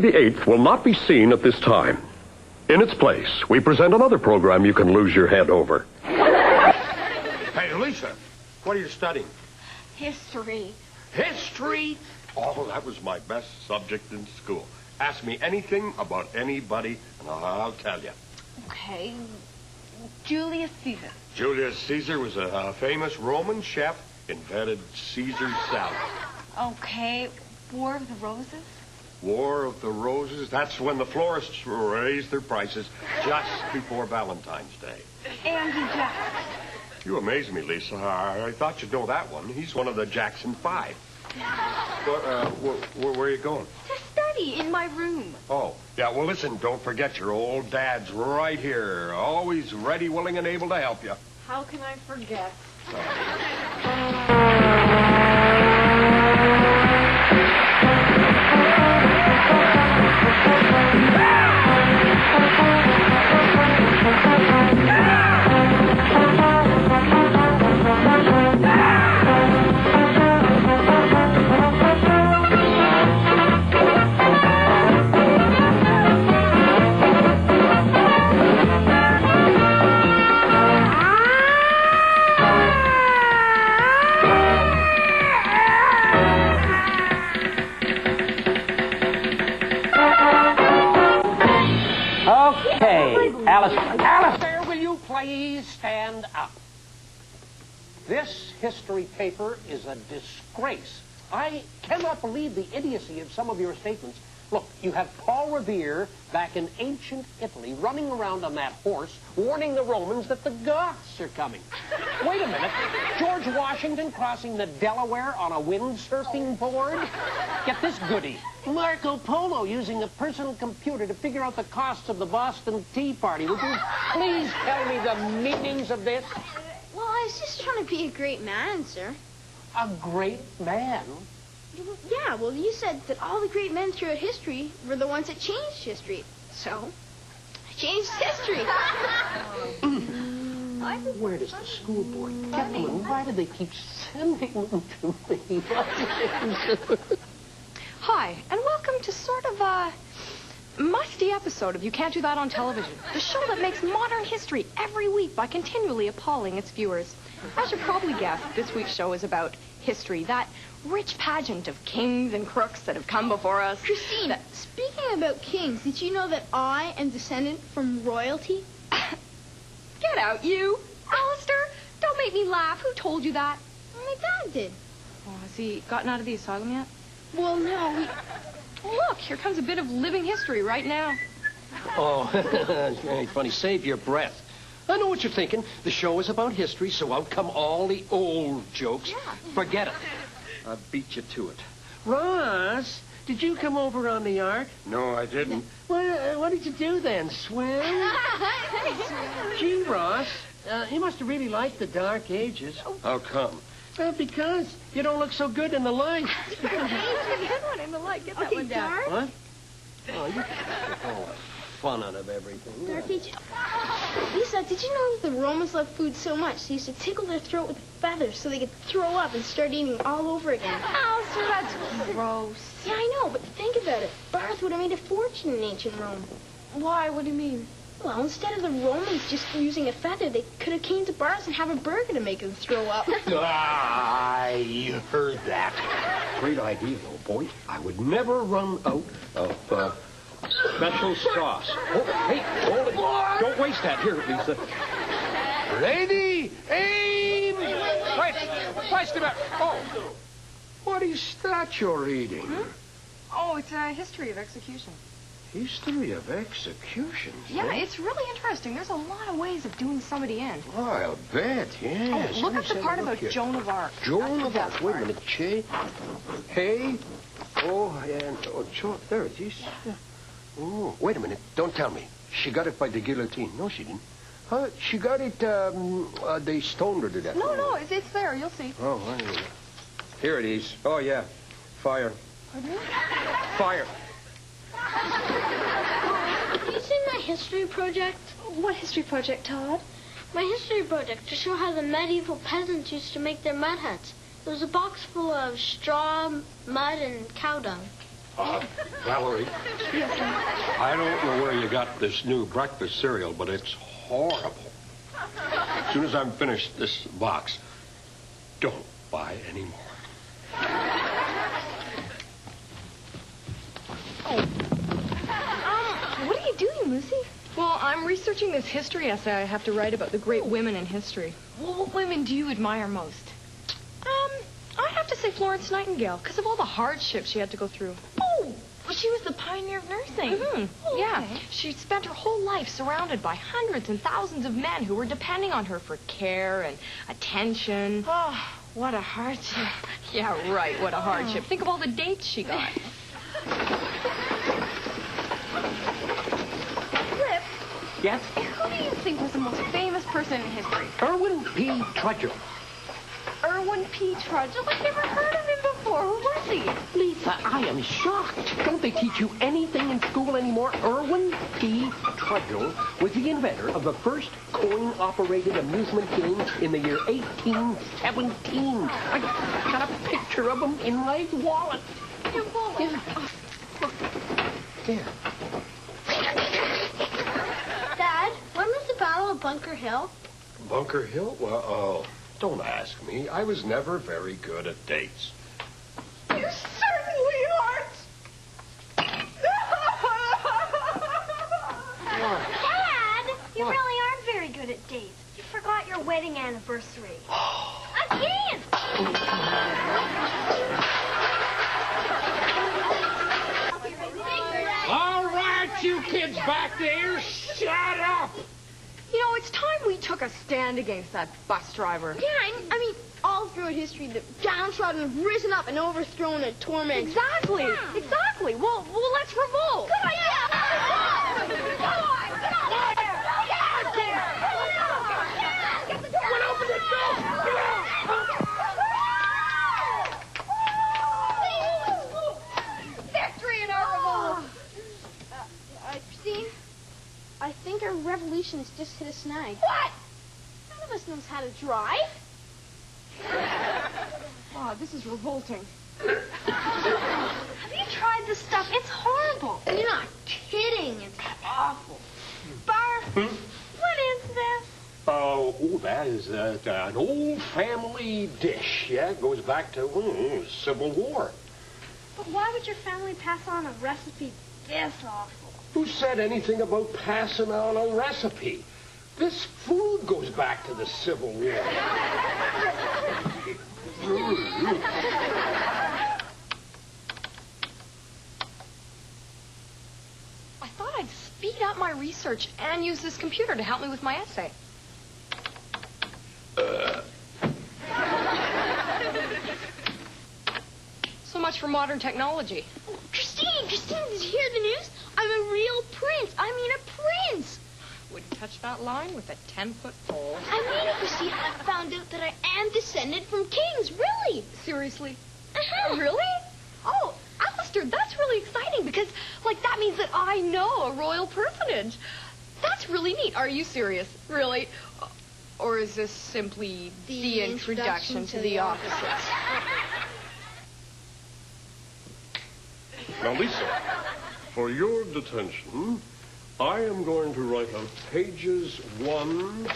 the 8th will not be seen at this time. In its place, we present another program you can lose your head over. Hey, Lisa, what are you studying? History. History? Oh, that was my best subject in school. Ask me anything about anybody, and I'll tell you. Okay. Julius Caesar. Julius Caesar was a famous Roman chef, invented Caesar salad. Okay. War of the Roses? War of the Roses? That's when the florists raised their prices just before Valentine's Day. Andy Jackson. You amaze me, Lisa. I thought you'd know that one. He's one of the Jackson Five. Where are you going? To study in my room. Oh, yeah, well, listen, don't forget your old dad's right here. Always ready, willing, and able to help you. How can I forget? Alistair, will you please stand up? This history paper is a disgrace. I cannot believe the idiocy of some of your statements. Look, you have Paul Revere back in ancient Italy running around on that horse warning the Romans that the Goths are coming. Wait a minute. George Washington crossing the Delaware on a windsurfing board? Get this goody. Marco Polo using a personal computer to figure out the costs of the Boston Tea Party. Would you please tell me the meanings of this? Well, I was just trying to be a great man, sir. A great man? Yeah, well, you said that all the great men throughout history were the ones that changed history. So, I changed history. Where does the school board get them, and why do they keep sending them to me? Hi, and welcome to sort of a musty episode of You Can't Do That on Television, the show that makes modern history every week by continually appalling its viewers. As you probably guessed, this week's show is about history, that rich pageant of kings and crooks that have come before us. Christine, speaking about kings, did you know that I am descendant from royalty? Get out, you! Alistair, don't make me laugh. Who told you that? My dad did. Oh, has he gotten out of the asylum yet? Well, no. Look, here comes a bit of living history right now. Oh, it's very funny. Save your breath. I know what you're thinking. The show is about history, so out come all the old jokes. Yeah. Forget it. I beat you to it. Ross, did you come over on the Ark? No, I didn't. Well, what did you do then? Swim? Gee, Ross, you must have really liked the Dark Ages. How come? Because you don't look so good in the light. Good one in the light. Get that Okay, one down. Dark. What? Oh, you get all the fun out of everything. Dark Age. Lisa, did you know that the Romans loved food so much they used to tickle their throat with feathers so they could throw up and start eating all over again? Alistair, that's gross. Yeah, I know, but think about it. Birth would have made a fortune in ancient Rome. Why? What do you mean? Well, instead of the Romans just using a feather, they could have came to bars and have a burger to make them throw up. I heard that. Great idea, though, boy. I would never run out of special sauce. Oh, hey, hold it. Don't waste that. Here, Lisa. Ready, aim. Right, flash them out. Oh, what is that you're reading? Oh, it's a history of execution. History of executions. Yeah, huh? it's really interesting. There's a lot of ways of doing somebody in. Oh, I'll bet, yes. Oh, look up the part about Joan of Arc. Joan That's of the Arc. best Wait a part. minute. Che. Hey. Oh, and there it is. Oh, wait a minute. Don't tell me. She got it by the guillotine. No, she didn't. Huh? She got it, they stoned her to death. No, it's there. You'll see. Oh, wait a minute. Here it is. Oh, yeah. Fire. Fire. Have you seen my history project? What history project, Todd? My history project to show how the medieval peasants used to make their mud huts. There was a box full of straw, mud, and cow dung. Valerie. Yes, sir. I don't know where you got this new breakfast cereal, but it's horrible. As soon as I'm finished this box, don't buy any more. What are you doing, Lucy? Well, I'm researching this history essay I have to write about the great women in history. Well, what women do you admire most? I have to say Florence Nightingale, because of all the hardships she had to go through. Oh, well, she was the pioneer of nursing. Mm-hmm. Oh, Yeah, okay. she spent her whole life surrounded by hundreds and thousands of men who were depending on her for care and attention. Oh, what a hardship. Yeah, right, what a hardship. Think of all the dates she got. Rip, Yes? who do you think was the most famous person in history? Irwin P. Trudgill. Irwin P. Trudgill? I've never heard of him before. Who was he? Lisa, I am shocked. Don't they teach you anything in school anymore? Irwin P. Trudgill was the inventor of the first coin-operated amusement game in the year 1817. I got a picture of him in my wallet. Your wallet. Yeah. There. Dad, when was the Battle of Bunker Hill? Bunker Hill? Well, don't ask me. I was never very good at dates. You certainly aren't. Dad, you What? really aren't very good at dates. You forgot your wedding anniversary. Again! All right, you kids back there, shut up! You know, it's time we took a stand against that bus driver. Yeah, I mean, all throughout history, the downtrodden have risen up and overthrown and tormented. Exactly, exactly. Well, let's revolt. Good idea! Victory in our revolt. Christine, I think our revolution has just hit a snag. What? None of us knows how to drive. Oh, this is revolting. Have you tried this stuff? It's horrible. You're not kidding. It's awful. Barf. What is this? Oh, that is an old family dish. Yeah, it goes back to Civil War. But why would your family pass on a recipe this awful? Who said anything about passing on a recipe? This food goes back to the Civil War. I thought I'd speed up my research and use this computer to help me with my essay. So much for modern technology. Christine, did you hear the news? I'm a real prince. I mean a prince. Wouldn't touch that line with a 10-foot pole. I mean it, Christine. I found out that I am descended from kings. Really? Seriously? Uh-huh. Really? Oh, Alistair, that's really exciting because, that means that I know a royal personage. That's really neat. Are you serious? Really? Or is this simply the introduction to the opposites? Now, Lisa, for your detention, I am going to write out pages 1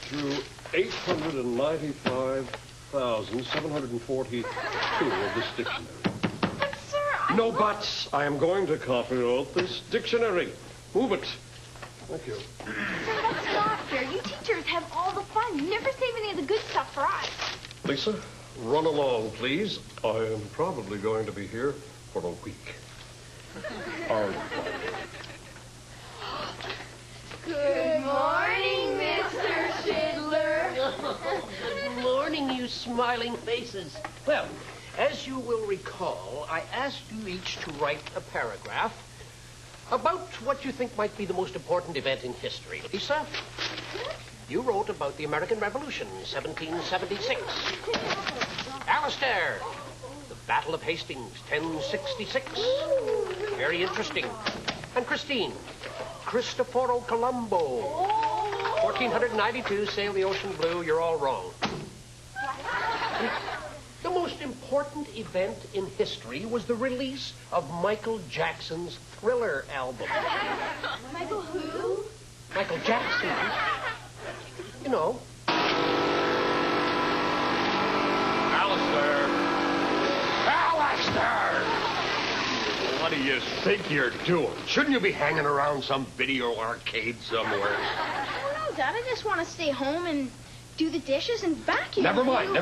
through 895,742 of this dictionary. But, sir, No buts. I am going to copy out this dictionary. Move it. Thank you. Sir, that's not fair. You teachers have all the fun. You never save any of the good stuff for us. Lisa, run along, please. I am probably going to be here for a week. Good morning, Mr. Schindler. Good morning, you smiling faces. Well, as you will recall, I asked you each to write a paragraph about what you think might be the most important event in history. Lisa, you wrote about the American Revolution, 1776. Alistair, the Battle of Hastings, 1066. Very interesting. And Christine, Cristoforo Colombo, 1492, sail the ocean blue. You're all wrong. The most most important event in history was the release of Michael Jackson's Thriller album. Michael who? Michael Jackson. You know. Alistair! Alistair! What do you think you're doing? Shouldn't you be hanging around some video arcade somewhere? I don't know, Dad. I just want to stay home and do the dishes and vacuum. Never mind. No.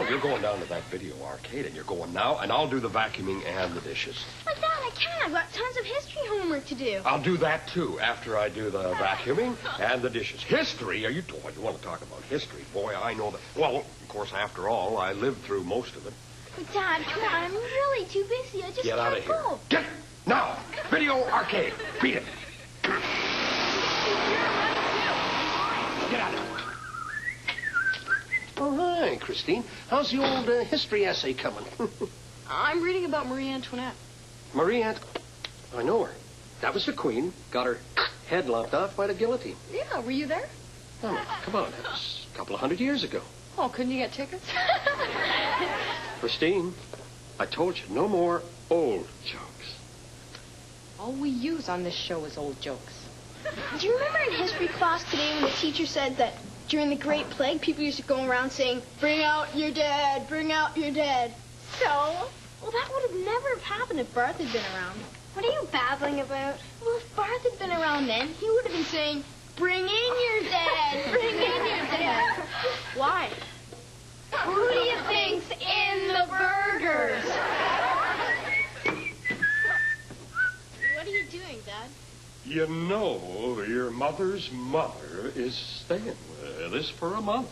You're going down to that video arcade, and you're going now, and I'll do the vacuuming and the dishes. But Dad, I can't. I've got tons of history homework to do. I'll do that, too, after I do the vacuuming and the dishes. History? You want to talk about history? Boy, I know that. Well, of course, after all, I lived through most of it. But Dad, come on. I'm really too busy. I just Get out can't of here. go. Get now. Video arcade. Beat it. Get out of here. Oh, hi, Christine. How's the old history essay coming? I'm reading about Marie Antoinette. Marie I know her. That was the queen. Got her head lopped off by the guillotine. Yeah, were you there? Oh, come on. That was a couple of 100 years ago. Oh, couldn't you get tickets? Christine, I told you, no more old jokes. All we use on this show is old jokes. Do you remember in history class today when the teacher said that during the Great Plague, people used to go around saying, "Bring out your dead, bring out your dead"? So, well, that would have never have happened if Barth had been around. What are you babbling about? Well, if Barth had been around then, he would have been saying, "Bring in your dead, bring in your dead." Why? Who do you think's in the burgers? What are you doing, Dad? You know, your mother's mother is staying with us for a month.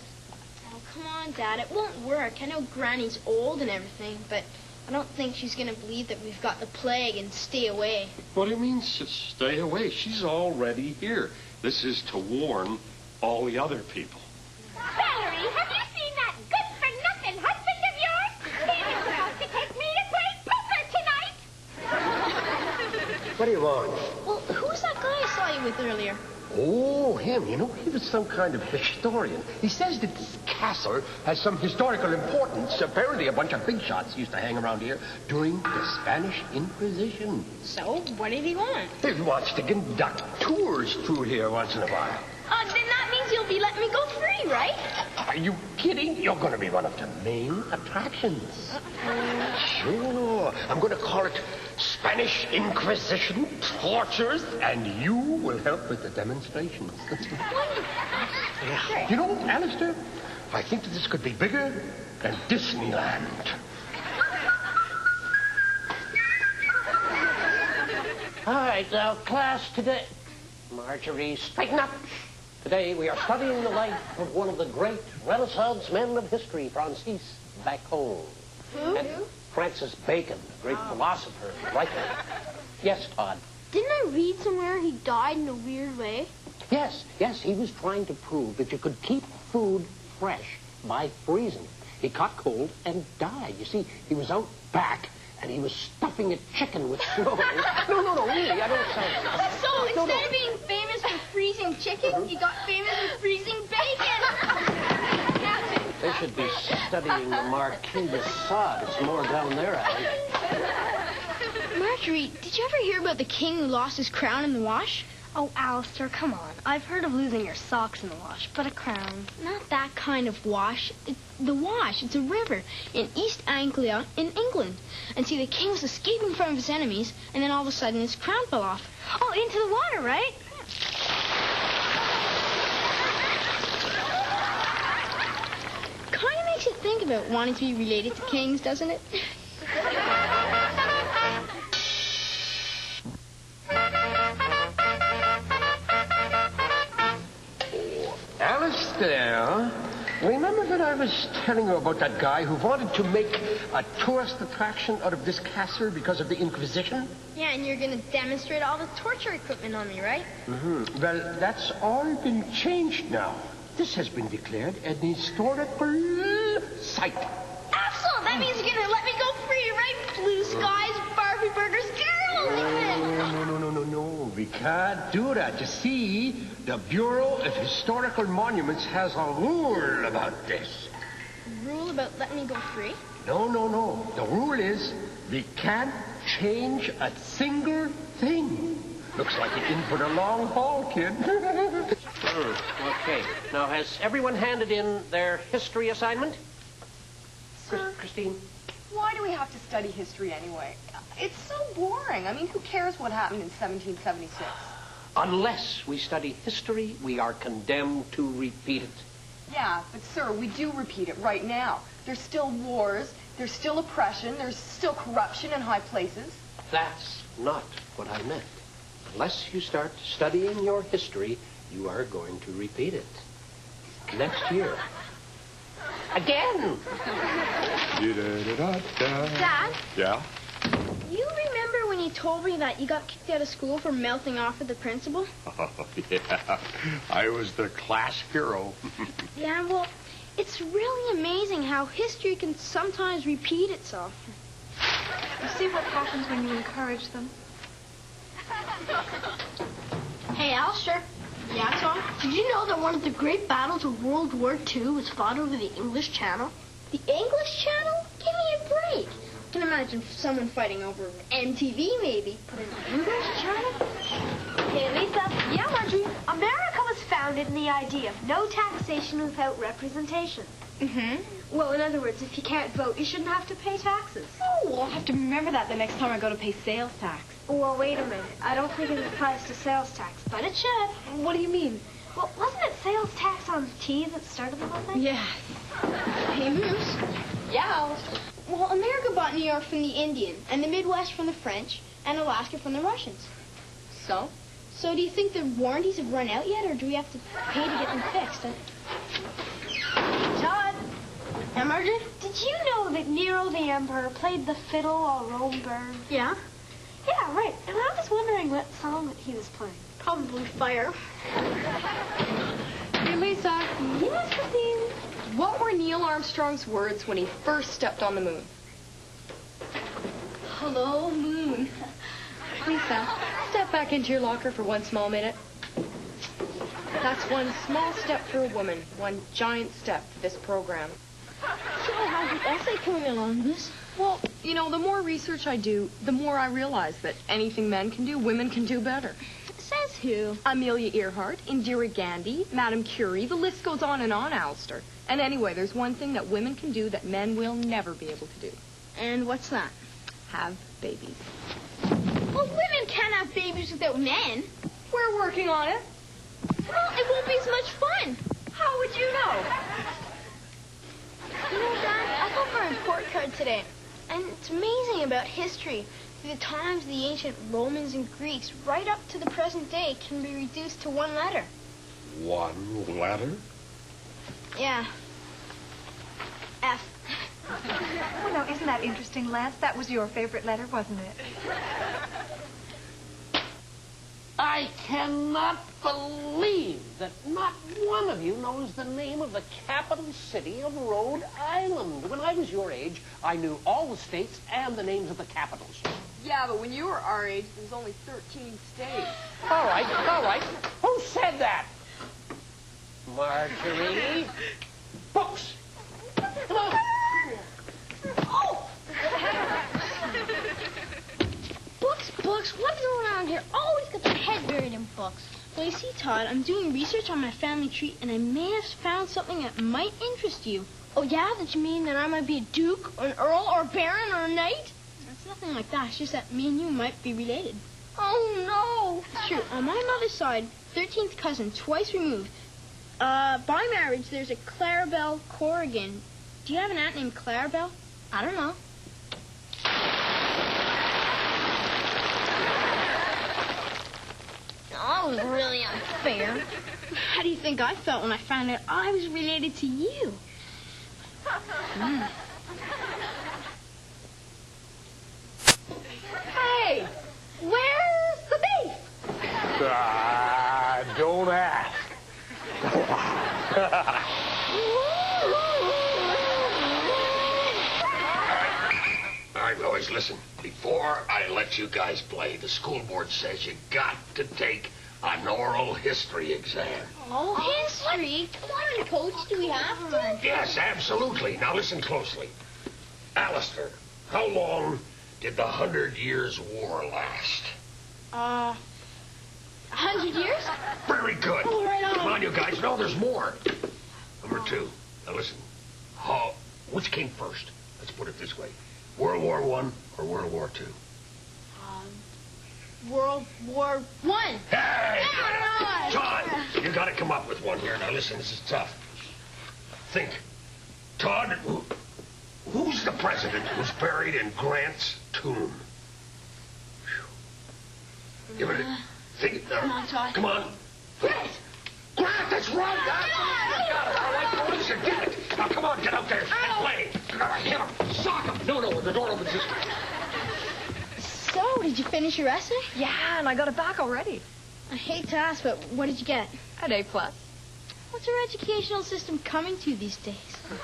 Oh, come on, Dad. It won't work. I know Granny's old and everything, but I don't think she's going to believe that we've got the plague and stay away. What do you mean, stay away? She's already here. This is to warn all the other people. Valerie, have you seen that good-for-nothing husband of yours? He was supposed to take me to play poker tonight. What do you want? Well, who's that guy I saw you with earlier? Oh, him. You know, he was some kind of historian. He says that this castle has some historical importance. Apparently a bunch of big shots used to hang around here during the Spanish Inquisition. So, what did he want? He wants to conduct tours through here once in a while. Then that means you'll be letting me go free, right? Are you kidding? You're going to be one of the main attractions. Sure. I'm going to call it Spanish Inquisition Tortures, and you will help with the demonstrations. Yeah. You know, Alistair, I think that this could be bigger than Disneyland. All right, now, class, today... Marjorie, straighten up. Today, we are studying the life of one of the great Renaissance men of history, Francis Bacon. Who? Francis Bacon, the great philosopher and writer. Yes, Todd. Didn't I read somewhere he died in a weird way? Yes, he was trying to prove that you could keep food fresh by freezing. He caught cold and died. You see, he was out back, and he was stuffing a chicken with snow. No, really, I don't sound... So, instead of being famous for freezing chicken, he got famous for freezing bacon! They should be studying the Marquis de Sade. It's more down their alley. Marjorie, did you ever hear about the king who lost his crown in the wash? Oh, Alistair, come on. I've heard of losing your socks in the wash, but a crown. Not that kind of wash. The wash, it's a river in East Anglia in England. And see, the king was escaping from his enemies, and then all of a sudden his crown fell off. Oh, into the water, right? Kind of makes you think about wanting to be related to kings, doesn't it? Alistair, remember that I was telling you about that guy who wanted to make a tourist attraction out of this castle because of the Inquisition? Yeah, and you're going to demonstrate all the torture equipment on me, right? Mm-hmm. Well, that's all been changed now. This has been declared an historical site. Absolutely! That means you're going to let me go free, right? Blue skies, Barbie burgers, girls, No. We can't do that. You see, the Bureau of Historical Monuments has a rule about this. Rule about letting me go free? No. The rule is we can't change a single thing. Looks like you're in for the long haul, kid. Okay. Now, has everyone handed in their history assignment? Sir, Christine? why do we have to study history anyway? It's so boring. I mean, who cares what happened in 1776? Unless we study history, we are condemned to repeat it. Yeah, but sir, we do repeat it right now. There's still wars, there's still oppression, there's still corruption in high places. That's not what I meant. Unless you start studying your history, you are going to repeat it. Next year. Again! Dad, Yeah? you remember when you told me that you got kicked out of school for mouthing off at the principal? Oh, yeah. I was the class hero. Yeah, well, it's really amazing how history can sometimes repeat itself. You see what happens when you encourage them? Hey, Alistair. Yeah, Tom? Did you know that one of the great battles of World War II was fought over the English Channel? The English Channel? Give me a break. I can imagine someone fighting over MTV, maybe. But an English Channel? Hey, Lisa. Yeah, Marjorie. America was founded in the idea of no taxation without representation. Mm-hmm. Well, in other words, if you can't vote, you shouldn't have to pay taxes. Oh, well, I'll have to remember that the next time I go to pay sales tax. Well, wait a minute. I don't think it applies to sales tax, but it should. What do you mean? Well, wasn't it sales tax on tea that started the whole thing? Yes. Hey, Moose. Yeah. Well, America bought New York from the Indian, and the Midwest from the French, and Alaska from the Russians. So? So do you think the warranties have run out yet, or do we have to pay to get them fixed? Todd, Now, Margaret? Did you know that Nero the Emperor played the fiddle while Rome burned? Yeah? Yeah, right. And I was wondering what song that he was playing. Probably fire. Hey, Lisa. Yes, Christine. What were Neil Armstrong's words when he first stepped on the moon? Hello, moon. Lisa, step back into your locker for one small minute. That's one small step for a woman, one giant step for this program. So how's the essay coming along, Moose? Well, you know, the more research I do, the more I realize that anything men can do, women can do better. Says who? Amelia Earhart, Indira Gandhi, Madame Curie, the list goes on, Alistair. And anyway, there's one thing that women can do that men will never be able to do. And what's that? Have babies. Well, women can't have babies without men. We're working on it. Well, it won't be as much fun. How would you know? You know, Dad, I got my report card today. And it's amazing about history. The times of the ancient Romans and Greeks, right up to the present day, can be reduced to one letter. One letter? Yeah. F. Well, now, isn't that interesting, Lance? That was your favorite letter, wasn't it? I cannot believe that not one of you knows the name of the capital city of Rhode Island. When I was your age, I knew all the states and the names of the capitals. Yeah, but when you were our age, there was only 13 states. All right. Who said that? Marjorie. Books. Come on. Oh! Books, what's going on here? Always got their head buried in books. Well, you see, Todd, I'm doing research on my family tree, and I may have found something that might interest you. Oh, yeah? Did you mean that I might be a duke, or an earl, or a baron, or a knight? It's nothing like that. It's just that me and you might be related. Oh, no! It's true. On my mother's side, 13th cousin, twice removed. By marriage, there's a Clarabelle Corrigan. Do you have an aunt named Clarabelle? I don't know. That was really unfair. How do you think I felt when I found out I was related to you? Hey, where's the beef? Don't ask. All right, boys, listen. Before I let you guys play, the school board says you got to take an oral history exam. Oh, history? Come on, Coach. Do we have to? Yes, absolutely. Now listen closely. Alistair, how long did the 100 Years' War last? 100 years? Very good. Oh, right on. Come on, you guys. No, there's more. Number 2. Now listen. Which came first? Let's put it this way. World War I or World War II? World War I. Hey! Todd, you got to come up with one here. Now listen, this is tough. Think. Todd, who's the president who's buried in Grant's tomb? Give it a think. Come on, Todd. Come on. Grant! Grant, that's right! You got it. All right, boys, you get it. Now, come on, get out there and play. Hit him. Sock him. No, the door opens this way. So, did you finish your essay? Yeah, and I got it back already. I hate to ask, but what did you get? An A+. What's our educational system coming to these days?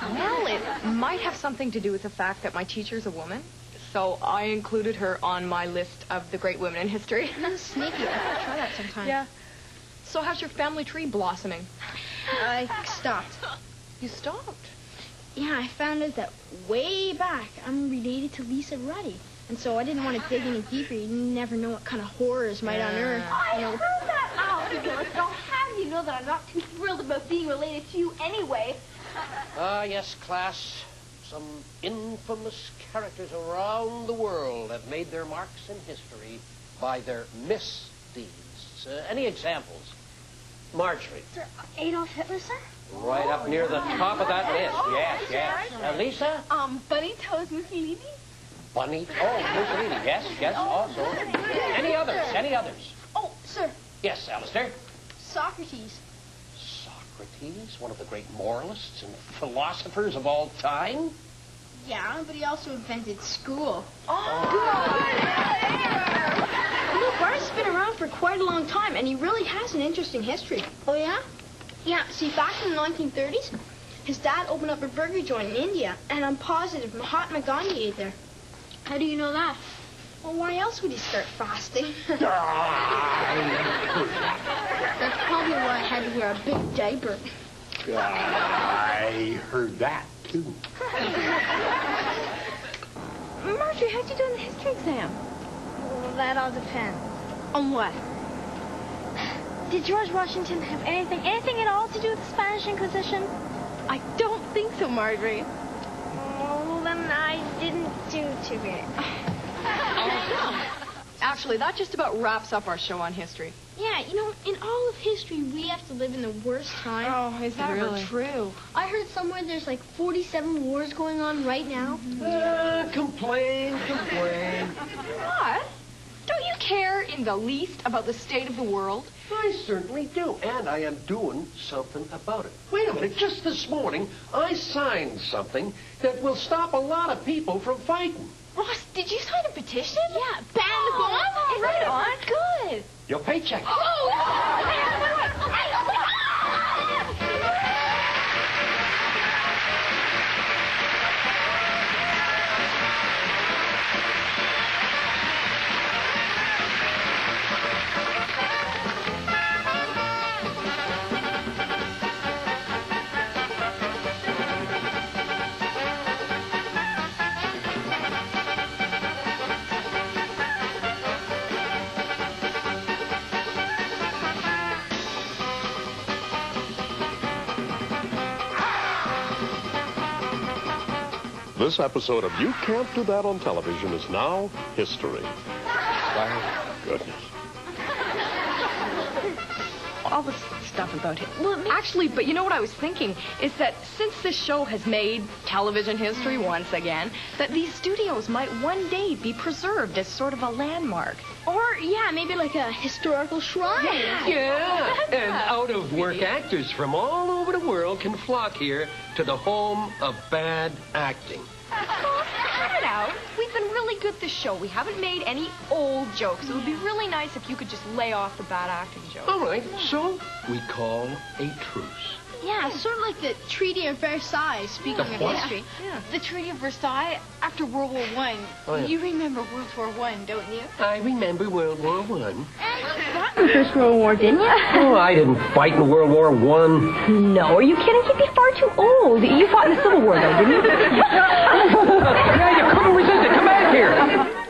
Well, it might have something to do with the fact that my teacher's a woman. So I included her on my list of the great women in history. That's sneaky. I'll try that sometime. Yeah. So how's your family tree blossoming? I stopped. You stopped? Yeah, I found out that way back I'm related to Lisa Ruddy. And so I didn't want to dig any deeper. You never know what kind of horrors might unearth. I heard that out. So how do you know that I'm not too thrilled about being related to you anyway? Yes, class. Some infamous characters around the world have made their marks in history by their misdeeds. Any examples? Marjorie. Sir, Adolf Hitler, sir? Right up near the top of that list. Yes. Lisa? Bunny Toes Mussolini? Bunny. Oh, Mussolini. Yes, also. Any others? Oh, sir, Yes, Alistair. Socrates. Socrates, one of the great moralists and philosophers of all time. Yeah, but he also invented school. Bart's been around for quite a long time, and he really has an interesting history. Oh, yeah? Yeah, see, back in the 1930s, his dad opened up a burger joint in India, and I'm positive Mahatma Gandhi ate there. How do you know that? Well, why else would he start fasting? That's probably why I had to wear a big diaper. I heard that, too. Marjorie, how'd you do in the history exam? Well, that all depends. On what? Did George Washington have anything at all to do with the Spanish Inquisition? I don't think so, Marjorie. Well, then I didn't do too good. Actually, that just about wraps up our show on history. Yeah, you know, in all of history, we have to live in the worst time. Oh, is that really true? I heard somewhere there's like 47 wars going on right now. Complain. What? Don't you care in the least about the state of the world? I certainly do, and I am doing something about it. Wait a minute, just this morning, I signed something that will stop a lot of people from fighting. Ross, did you sign a petition? Yeah, ban the bomb? Right on. Good. Your paycheck. This episode of You Can't Do That on Television is now history. Thank goodness. All this stuff about him. Well, actually, but you know what I was thinking is that since this show has made television history once again, that these studios might one day be preserved as sort of a landmark. Or, yeah, maybe like a historical shrine. Yeah, and out-of-work actors from all over the world can flock here to the home of bad acting. Cut it out. We've been really good this show. We haven't made any old jokes. It would be really nice if you could just lay off the bad acting jokes. All right, so we call a truce. Yeah, sort of like the Treaty of Versailles, speaking of history. Yeah. The Treaty of Versailles after World War I. Oh, yeah. You remember World War I, don't you? I remember World War One. Fought in the First World War, didn't you? Oh, I didn't fight in World War One. No, are you kidding? You'd be far too old. You fought in the Civil War, though, didn't you? Yeah, you couldn't resist it. Come back here.